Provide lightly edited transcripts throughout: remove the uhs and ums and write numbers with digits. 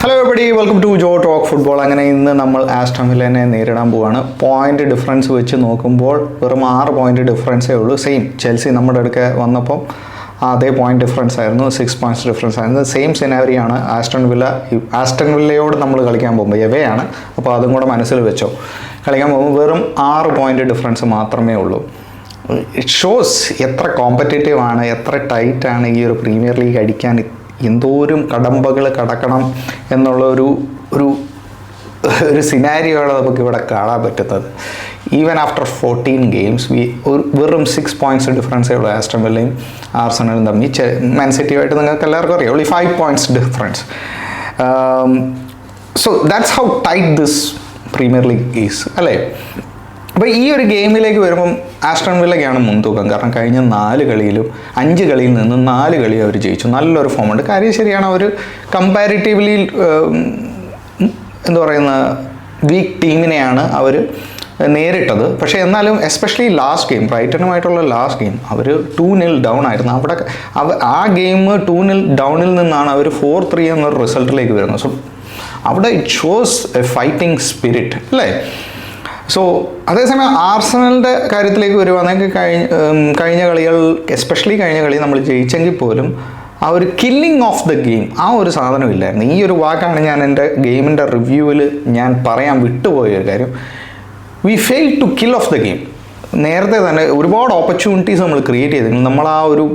Hello everybody, welcome to Jo talk football. അങ്ങനെ ഇന്ന് നമ്മൾ ആസ്റ്റൺ വില്ലനെ നേരിടാൻ പോവാണ്. പോയിന്റ് ഡിഫറൻസ് വെച്ച് നോക്കുമ്പോൾ വെറും 6 പോയിന്റ് ഡിഫറൻസേ ഉള്ളൂ. സെയിം ചെൽസി നമ്മുടെ അടുക്ക വന്നപ്പം അതേ പോയിന്റ് ഡിഫറൻസ് ആയിരുന്നു, 6 പോയിന്റ്സ് ഡിഫറൻസ് ആയിരുന്നു. സെയിം സിനാരിയാണ് ആസ്റ്റൺ വില്ലയോട് നമ്മൾ കളിക്കാൻ പോകുമ്പോൾ എവയാണ്. അപ്പോൾ അതും കൂടെ മനസ്സിൽ വെച്ചോ. കളിക്കാൻ പോകുമ്പോൾ വെറും 6 പോയിന്റ് ഡിഫറൻസ് മാത്രമേ ഉള്ളൂ. ഇറ്റ് ഷോസ് എത്ര കോമ്പറ്റേറ്റീവ് ആണ്, എത്ര ടൈറ്റാണ് ഈ ഒരു പ്രീമിയർ ലീഗ് അടിക്കാൻ, എന്തോരം കടമ്പകൾ കടക്കണം എന്നുള്ള ഒരു സിനാരിയോയാണ് നമുക്കിവിടെ കാണാൻ പറ്റുന്നത്. ഈവൻ ആഫ്റ്റർ 14 ഗെയിംസ് വെറും 6 പോയിന്റ്സ് ഡിഫറൻസേ ഉള്ളൂ ആസ്റ്റൺ വില്ലയും ആർസണലും തമ്മിൽ. മാൻ സിറ്റിയുമായിട്ട് നിങ്ങൾക്ക് എല്ലാവർക്കും അറിയാം, only 5 points difference. So that's how tight this premier league is, അല്ലേ? അപ്പോൾ ഈ ഒരു ഗെയിമിലേക്ക് വരുമ്പം ആസ്റ്റൺ വില്ലയ്ക്കാണ് മുൻതൂക്കം. കാരണം കഴിഞ്ഞ 5 കളിയിൽ നിന്ന് 4 കളി അവർ ജയിച്ചു. നല്ലൊരു ഫോമുണ്ട്. കാര്യം ശരിയാണ്, അവർ കമ്പാരിറ്റീവ്ലി എന്താ പറയുന്ന വീക്ക് ടീമിനെയാണ് അവർ നേരിട്ടത്. പക്ഷേ എന്നാലും എസ്പെഷ്യലി ലാസ്റ്റ് ഗെയിം, ബ്രൈറ്റനുമായിട്ടുള്ള ലാസ്റ്റ് ഗെയിം അവർ 2-0 ഡൗൺ ആയിരുന്നു. അവിടെ ആ ഗെയിം 2-0 ഡൗണിൽ നിന്നാണ് അവർ 4-3 എന്നൊരു റിസൾട്ടിലേക്ക് വരുന്നത്. സോ അവിടെ it shows A fighting spirit, അല്ലേ? സോ അതേസമയം ആർസണലിൻ്റെ കാര്യത്തിലേക്ക് വരുവാണെങ്കിൽ കഴിഞ്ഞ കളികൾ, എസ്പെഷ്യലി കഴിഞ്ഞ കളി നമ്മൾ ജയിച്ചെങ്കിൽ പോലും ആ ഒരു കില്ലിങ് ഓഫ് ദ ഗെയിം, ആ ഒരു സാധനം ഇല്ലായിരുന്നു. ഈ ഒരു വാക്കാണ് ഞാൻ എൻ്റെ ഗെയിമിൻ്റെ റിവ്യൂവിൽ ഞാൻ പറയാൻ വിട്ടുപോയ ഒരു കാര്യം. We fail to kill off the game. നേരത്തെ തന്നെ ഒരുപാട് ഓപ്പർച്യൂണിറ്റീസ് നമ്മൾ ക്രിയേറ്റ് ചെയ്തെങ്കിലും നമ്മൾ ആ ഒരു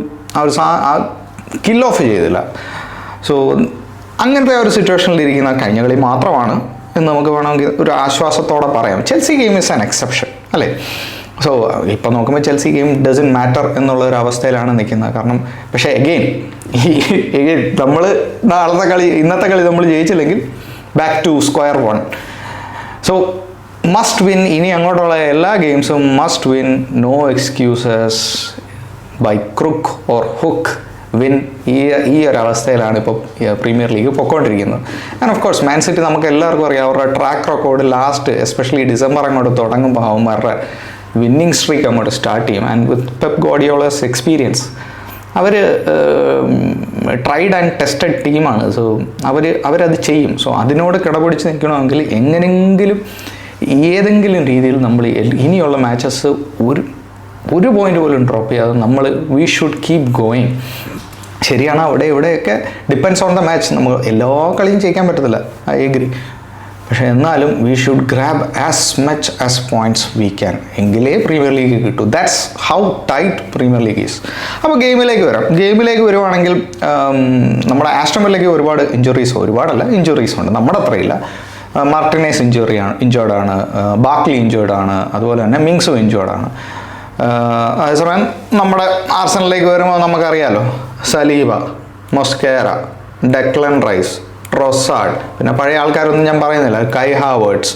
കിൽ ഓഫ് ചെയ്തില്ല. സോ അങ്ങനത്തെ ഒരു സിറ്റുവേഷനിലിരിക്കുന്ന കഴിഞ്ഞ കളി മാത്രമാണ് എന്ന് നമുക്ക് വേണമെങ്കിൽ ഒരു ആശ്വാസത്തോടെ പറയാം. Chelsea game is an exception, അല്ലേ? സോ ഇപ്പം നോക്കുമ്പോൾ ചെൽസി ഗെയിം ഡസൻ മാറ്റർ എന്നുള്ള ഒരു അവസ്ഥയിലാണ് നിൽക്കുന്നത്. കാരണം പക്ഷേ എഗെയിൻ നമ്മൾ ഇന്നത്തെ കളി നമ്മൾ ജയിച്ചില്ലെങ്കിൽ back to square 1. So must win. ഇനി അങ്ങോട്ടുള്ള എല്ലാ ഗെയിംസും must win, no excuses, by crook or hook win. ഈ ഒരു അവസ്ഥയിലാണ് ഇപ്പോൾ പ്രീമിയർ ലീഗ് പൊയ്ക്കൊണ്ടിരിക്കുന്നത്. And of course Man City നമുക്ക് എല്ലാവർക്കും അറിയാം, അവരുടെ track record last especially December അങ്ങോട്ട് തുടങ്ങുമ്പോൾ അവന്മാരുടെ വിന്നിങ് സ്ട്രീക്ക് അങ്ങോട്ട് സ്റ്റാർട്ട് ചെയ്യും. And with Pep Guardiola's experience അവർ ട്രൈഡ് ആൻഡ് ടെസ്റ്റഡ് ടീമാണ്. സോ അവരത് ചെയ്യും. സോ അതിനോട് കിടപിടിച്ച് നിൽക്കണമെങ്കിൽ എങ്ങനെയെങ്കിലും ഏതെങ്കിലും രീതിയിൽ നമ്മൾ ഇനിയുള്ള മാച്ചസ് ഒരു പോയിന്റ് പോലും ഡ്രോപ്പ് ചെയ്യാതെ നമ്മൾ വി ഷുഡ് കീപ് ഗോയിങ്. ശരിയാണ്, ഇവിടെയൊക്കെ ഡിപ്പെൻഡ്സ് ഓൺ ദ മാച്ച്. നമുക്ക് എല്ലാ കളിയും ജയിക്കാൻ പറ്റത്തില്ല, ഐ എഗ്രി. പക്ഷേ എന്നാലും we should grab as much as points we can. എങ്കിലേ പ്രീമിയർ ലീഗ് കിട്ടൂ. That's how tight premier league is. അപ്പോൾ ഗെയിമിലേക്ക് വരുവാണെങ്കിൽ നമ്മുടെ ആസ്റ്റൺ വില്ലയ്ക്ക് ഇഞ്ചുറീസ് ഉണ്ട്. നമ്മുടെ അത്രയില്ല. മാർട്ടിനേസ് ഇഞ്ചേർഡാണ്, ബാക്ലി ഇഞ്ചേർഡാണ്, അതുപോലെ തന്നെ മിങ്സും ഇഞ്ചേർഡാണ്. അതേസമയം നമ്മുടെ ആർസണലിലേക്ക് വരുമ്പോൾ നമുക്കറിയാലോ, സലീബ, മൊസ്കേറ, ഡെക്ലൻ റൈസ്, ട്രൊസാർഡ്, പിന്നെ പഴയ ആൾക്കാരൊന്നും ഞാൻ പറയുന്നില്ല, കൈ ഹാവേർട്സ്,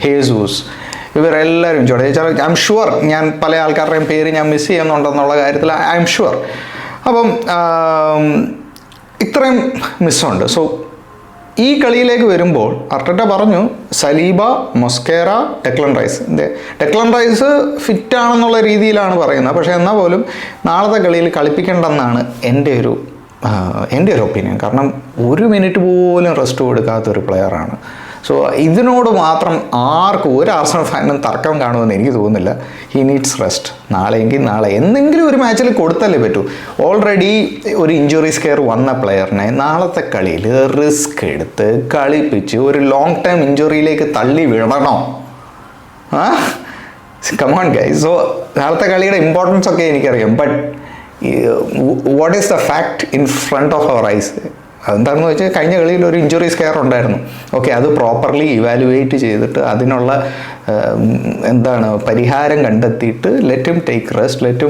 ഹേസൂസ്, ഇവരെല്ലാവരും ഇഞ്ചേർഡ്. ഐ എം ഷുവർ ഞാൻ പല ആൾക്കാരുടെയും പേര് ഞാൻ മിസ് ചെയ്യുന്നുണ്ടെന്നുള്ള കാര്യത്തിൽ ഐ എം ഷുവർ. അപ്പം ഇത്രയും മിസ്സുണ്ട്. സോ ഈ കളിയിലേക്ക് വരുമ്പോൾ അർട്ടറ്റ പറഞ്ഞു സലീബ, മൊസ്കേറ, ഡെക്ലൻ റൈസ് ഫിറ്റാണെന്നുള്ള രീതിയിലാണ് പറയുന്നത്. പക്ഷേ എന്നാൽ പോലും നാളത്തെ കളിയിൽ കളിപ്പിക്കേണ്ടെന്നാണ് എൻ്റെ ഒരു ഒപ്പീനിയൻ. കാരണം 1 മിനിറ്റ് പോലും റെസ്റ്റ് കൊടുക്കാത്തൊരു പ്ലെയറാണ്. സോ ഇതിനോട് മാത്രം ആർക്കും ഒരു ആർസണൽ ഫാനും തർക്കം കാണുമെന്ന് എനിക്ക് തോന്നുന്നില്ല. He needs rest. നാളെയെങ്കിൽ നാളെ എന്തെങ്കിലും ഒരു മാച്ചിൽ കൊടുത്തല്ലേ പറ്റൂ. ഓൾറെഡി ഒരു ഇഞ്ചുറി സ്കെയർ വന്ന പ്ലെയറിനെ നാളത്തെ കളിയിൽ റിസ്ക് എടുത്ത് കളിപ്പിച്ച് ഒരു ലോങ് ടൈം ഇഞ്ചുറിയിലേക്ക് തള്ളി വിടണോ? Come on guys. സോ നാളത്തെ കളിയുടെ ഇമ്പോർട്ടൻസ് ഒക്കെ എനിക്കറിയാം. But what is the fact in front of our eyes? അതെന്താണെന്ന് വെച്ചാൽ കഴിഞ്ഞ കളിയിൽ ഒരു ഇഞ്ചുറി സ്കെയർ ഉണ്ടായിരുന്നു. ഓക്കെ, അത് പ്രോപ്പർലി ഇവാലുവേറ്റ് ചെയ്തിട്ട് അതിനുള്ള പരിഹാരം കണ്ടെത്തിയിട്ട് ലെറ്റ് ഹിം ടേക്ക് റെസ്റ്റ്,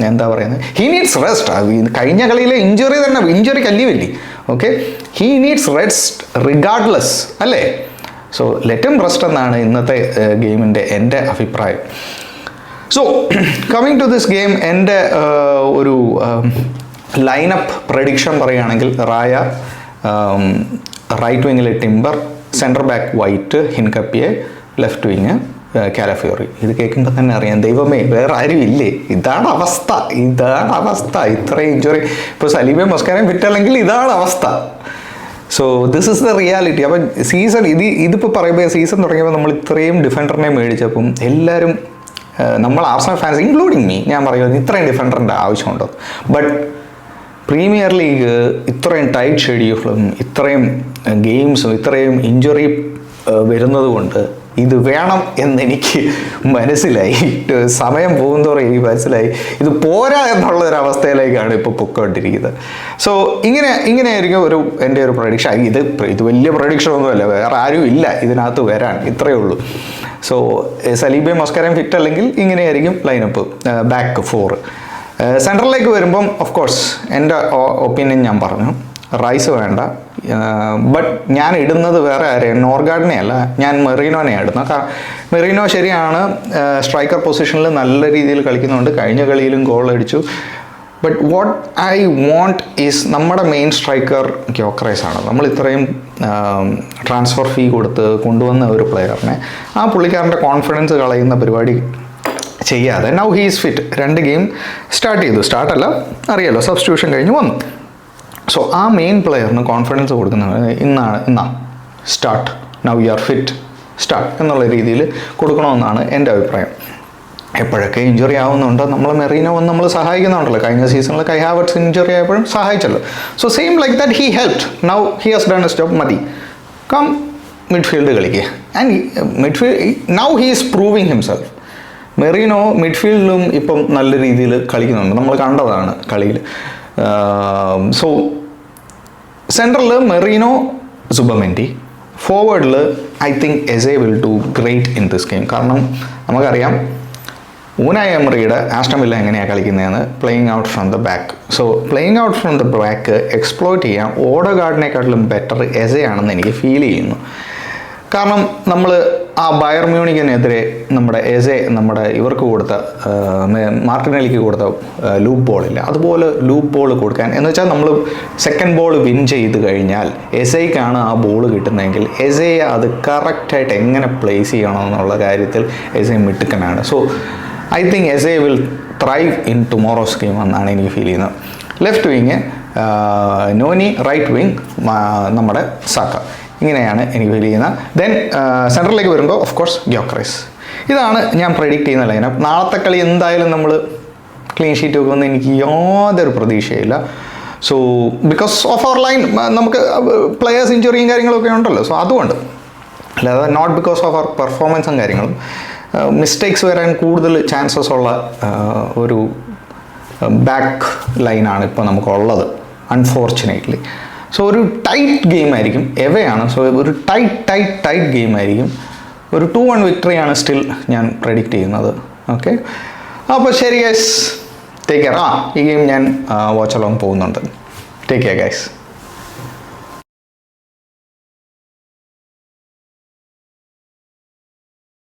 എന്താ പറയുന്നത്, ഹി നീഡ്സ് റെസ്റ്റ്. കഴിഞ്ഞ കളിയിലെ ഇഞ്ചുറി കല്ലിവല്ലി. Okay, he needs rest regardless, അല്ലേ? സോ ലെറ്റ് ഹിം റെസ്റ്റ് എന്നാണ് ഇന്നത്തെ ഗെയിമിൻ്റെ എൻ്റെ അഭിപ്രായം. So coming to this game, എൻ്റെ ഒരു ലൈനപ്പ് പ്രഡിക്ഷൻ പറയുകയാണെങ്കിൽ റായ റൈറ്റ് വിങ്ങിൽ, ടിംബർ സെൻറ്റർ ബാക്ക് വൈറ്റ്, ഹിൻകപ്പിയെ ലെഫ്റ്റ് വിങ്, കാലഫിയോറി. ഇത് കേൾക്കുമ്പോൾ തന്നെ അറിയാം, ദൈവമേ വേറെ ആരും ഇല്ലേ? ഇതാണ് അവസ്ഥ. ഇത്രയും ഇഞ്ചുറി. ഇപ്പോൾ സലീബയും മൊസ്കേറയും ഫിറ്റല്ലെങ്കിൽ ഇതാണ് അവസ്ഥ. So this is the reality. അപ്പം ഇതിപ്പോൾ പറയുമ്പോൾ സീസൺ തുടങ്ങിയപ്പോൾ നമ്മൾ ഇത്രയും ഡിഫൻഡറിനെ മേടിച്ചപ്പം എല്ലാവരും നമ്മൾ ആർസണൽ ഫാൻസ് ഇൻക്ലൂഡിങ് മീ ഞാൻ പറയുന്നത് ഇത്രയും ഡിഫൻഡറിൻ്റെ ആവശ്യമുണ്ടോ. ബട്ട് പ്രീമിയർ ലീഗ് ഇത്രയും ടൈറ്റ് ഷെഡ്യൂളും ഇത്രയും ഗെയിംസും ഇത്രയും ഇഞ്ചുറി വരുന്നത് കൊണ്ട് ഇത് വേണം എന്നെനിക്ക് മനസ്സിലായി. സമയം പോകുന്നതോറും എനിക്ക് മനസ്സിലായി ഇത് പോരാ എന്നുള്ളൊരവസ്ഥയിലേക്കാണ് ഇപ്പോൾ പൊയ്ക്കൊണ്ടിരിക്കുന്നത്. സോ ഇങ്ങനെയായിരിക്കും എൻ്റെ ഒരു പ്രൊഡിക്ഷൻ. ഇത് വലിയ പ്രൊഡിക്ഷൻ ഒന്നുമല്ല, വേറെ ആരും ഇല്ല ഇതിനകത്ത് വരാൻ, ഇത്രയേ ഉള്ളൂ. സോ സലീബയും മസ്കരയും ഫിറ്റ് അല്ലെങ്കിൽ ഇങ്ങനെയായിരിക്കും ലൈനപ്പ്. ബാക്ക് 4. സെൻട്രലിലേക്ക് വരുമ്പം ഓഫ് കോഴ്സ് എൻ്റെ ഒപ്പീനിയൻ ഞാൻ പറഞ്ഞു, റൈസ് വേണ്ട. ബട്ട് ഞാൻ ഇടുന്നത് വേറെ ആരെയും നോർഗാർഡിനെ അല്ല, ഞാൻ മെറീനോനെയാണ് ഇടുന്നത്. മെറീനോ ശരിയാണ്, സ്ട്രൈക്കർ പൊസിഷനിൽ നല്ല രീതിയിൽ കളിക്കുന്നുണ്ട്, കഴിഞ്ഞ കളിയിലും ഗോൾ അടിച്ചു. But what I want is നമ്മുടെ മെയിൻ സ്ട്രൈക്കർ ഗ്യോക്കറൈസ് ആണ്. നമ്മൾ ഇത്രയും ട്രാൻസ്ഫർ ഫീ കൊടുത്ത് കൊണ്ടുവന്ന ഒരു പ്ലെയറിനെ ആ പുള്ളിക്കാരൻ്റെ കോൺഫിഡൻസ് കളയുന്ന പരിപാടി ചെയ്യാതെ now he is fit. 2 game start ചെയ്തു, സ്റ്റാർട്ടല്ല അറിയാലോ, സബ്സ്റ്റിറ്റ്യൂഷൻ കഴിഞ്ഞ് വന്നു. സോ ആ മെയിൻ പ്ലെയറിന് കോൺഫിഡൻസ് കൊടുക്കുന്നത് ഇന്നാ start, now you are fit, start എന്നുള്ള രീതിയിൽ കൊടുക്കണമെന്നാണ് എൻ്റെ അഭിപ്രായം. എപ്പോഴൊക്കെ ഇഞ്ചുറി ആവുന്നുണ്ടോ നമ്മൾ മെറീനോ വന്ന് നമ്മൾ സഹായിക്കുന്നുണ്ടല്ലോ. കഴിഞ്ഞ സീസണിൽ കൈ ഹാവർട്സ് ഇഞ്ചുറി ആയപ്പോഴും സഹായിച്ചല്ലോ. So same like that he helped, now he has done a stop, മതി കം മിഡ്ഫീൽഡ് കളിക്കുക. And midfield now he is proving himself. Merino മിഡ്ഫീൽഡിലും ഇപ്പം നല്ല രീതിയിൽ കളിക്കുന്നുണ്ട്, നമ്മൾ കണ്ടതാണ് കളിയിൽ. സോ സെൻട്രലിൽ മെറീനോ, സുബമെൻഡി. ഫോർവേഡിൽ I think Eze will do great in this game. കാരണം നമുക്കറിയാം ഊനായ് എമറിയുടെ ആസ്റ്റൺ വില്ല എങ്ങനെയാണ് കളിക്കുന്നതെന്ന്, playing out from the back. So playing out from the back exploit ചെയ്യാൻ ഓഡഗാർഡിനെക്കാട്ടിലും ബെറ്റർ എസെ ആണെന്ന് എനിക്ക് ഫീൽ ചെയ്യുന്നു. കാരണം നമ്മൾ ആ ബയർ മ്യൂണിക്കിനെതിരെ നമ്മുടെ എസെ ഇവർക്ക് കൊടുത്ത മാർട്ടിനെലിക്ക് കൊടുത്ത ലൂപ്പ് ബോളില്ല, അതുപോലെ ലൂപ്പ് ബോൾ കൊടുക്കാൻ എന്ന് വെച്ചാൽ നമ്മൾ സെക്കൻഡ് ബോൾ വിൻ ചെയ്ത് കഴിഞ്ഞാൽ എസെയ്ക്കാണ് ആ ബോൾ കിട്ടുന്നതെങ്കിൽ എസെയെ അത് കറക്റ്റായിട്ട് എങ്ങനെ പ്ലേസ് ചെയ്യണമെന്നുള്ള കാര്യത്തിൽ എസെ മിടുക്കനാണ്. So I think Eze will thrive in tomorrow's game എന്നാണ് എനിക്ക് ഫീൽ ചെയ്യുന്നത്. Left wing Noni, right wing നമ്മുടെ സാക്ക. ഇങ്ങനെയാണ് എനിക്ക് ഫീൽ ചെയ്യുന്നത്. ദെൻ സെൻട്രലിലേക്ക് വരുമ്പോൾ ഓഫ് കോഴ്സ് ഗ്യോക്കറൈസ്. ഇതാണ് ഞാൻ പ്രെഡിക്റ്റ് ചെയ്യുന്ന ലൈനപ്പ്. നാളത്തെ കളി എന്തായാലും നമ്മൾ ക്ലീൻ ഷീറ്റ് വെക്കുമെന്ന് എനിക്ക് യാതൊരു പ്രതീക്ഷയില്ല. So because of our line നമുക്ക് പ്ലെയേഴ്സ് ഇഞ്ചുറിയും കാര്യങ്ങളൊക്കെ ഉണ്ടല്ലോ. സോ അതുകൊണ്ട് അല്ലാതെ നോട്ട് ബിക്കോസ് ഓഫ് അവർ പെർഫോമൻസും കാര്യങ്ങളും. മിസ്റ്റേക്സ് വരാൻ കൂടുതൽ ചാൻസസ് ഉള്ള ഒരു ബാക്ക് ലൈനാണ് ഇപ്പോൾ നമുക്കുള്ളത് അൺഫോർച്ചുനേറ്റ്ലി. സോ ഒരു ടൈറ്റ് ഗെയിം ആയിരിക്കും, എവയാണ്. സോ ഒരു ടൈറ്റ് ഗെയിം ആയിരിക്കും. ഒരു 2-1 വിക്ടറിയാണ് സ്റ്റിൽ ഞാൻ പ്രെഡിക്റ്റ് ചെയ്യുന്നത്. ഓക്കെ, അപ്പോൾ ശരി ഗൈസ്, ടേക്ക് കെയർ. ഈ ഗെയിം ഞാൻ വാച്ച് അലോങ് പോകുന്നുണ്ട്. Take care guys.